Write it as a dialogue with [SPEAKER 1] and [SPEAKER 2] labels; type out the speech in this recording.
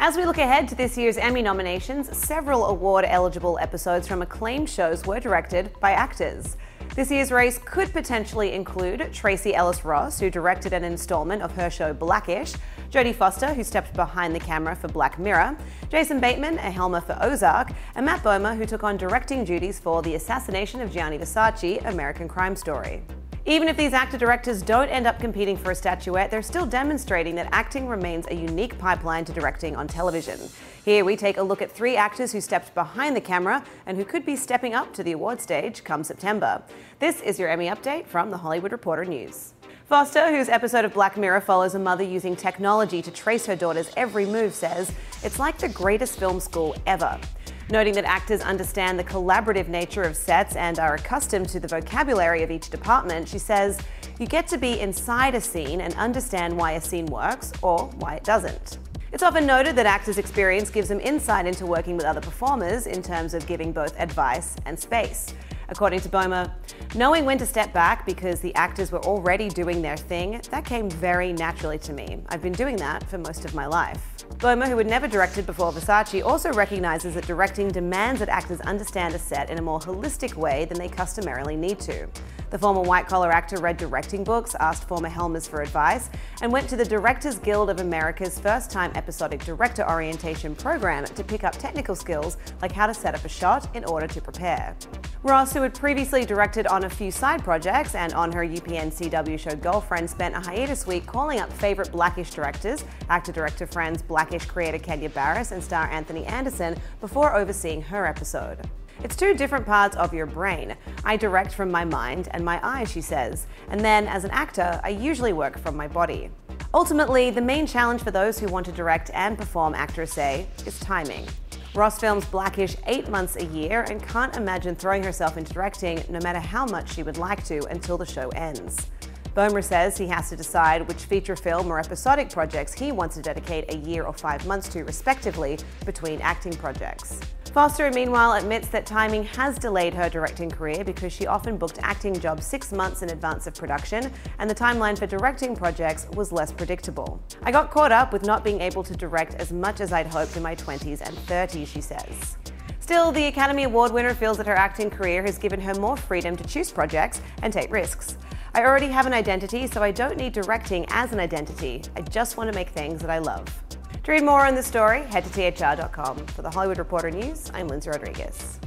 [SPEAKER 1] As we look ahead to this year's Emmy nominations, several award-eligible episodes from acclaimed shows were directed by actors. This year's race could potentially include Tracee Ellis Ross, who directed an installment of her show Blackish, Jodie Foster, who stepped behind the camera for Black Mirror, Jason Bateman, a Helmer for Ozark, and Matt Bomer, who took on directing duties for The Assassination of Gianni Versace, American Crime Story. Even if these actor-directors don't end up competing for a statuette, they're still demonstrating that acting remains a unique pipeline to directing on television. Here we take a look at 3 actors who stepped behind the camera and who could be stepping up to the award stage come September. This is your Emmy update from The Hollywood Reporter News. Foster, whose episode of Black Mirror follows a mother using technology to trace her daughter's every move, says, "It's like the greatest film school ever." Noting that actors understand the collaborative nature of sets and are accustomed to the vocabulary of each department, she says, "You get to be inside a scene and understand why a scene works or why it doesn't." It's often noted that actors' experience gives them insight into working with other performers in terms of giving both advice and space. According to Bomer, "Knowing when to step back because the actors were already doing their thing, that came very naturally to me. I've been doing that for most of my life." Bomer, who had never directed before Versace, also recognizes that directing demands that actors understand a set in a more holistic way than they customarily need to. The former white-collar actor read directing books, asked former Helmers for advice, and went to the Directors Guild of America's first-time episodic director orientation program to pick up technical skills like how to set up a shot in order to prepare. Ross, who had previously directed on a few side projects and on her UPN CW show Girlfriend, spent a hiatus week calling up favorite Blackish directors, actor-director friends Blackish creator Kenya Barris and star Anthony Anderson, before overseeing her episode. "It's 2 different parts of your brain. I direct from my mind and my eyes," she says, "and then as an actor, I usually work from my body." Ultimately, the main challenge for those who want to direct and perform, actors say, is timing. Ross films Blackish 8 months a year and can't imagine throwing herself into directing no matter how much she would like to until the show ends. Bomer says he has to decide which feature film or episodic projects he wants to dedicate a year or 5 months to, respectively, between acting projects. Foster, meanwhile, admits that timing has delayed her directing career because she often booked acting jobs 6 months in advance of production, and the timeline for directing projects was less predictable. "I got caught up with not being able to direct as much as I'd hoped in my 20s and 30s, she says. Still, the Academy Award winner feels that her acting career has given her more freedom to choose projects and take risks. "I already have an identity, so I don't need directing as an identity. I just want to make things that I love." To read more on this story, head to THR.com. For The Hollywood Reporter News, I'm Lindsay Rodriguez.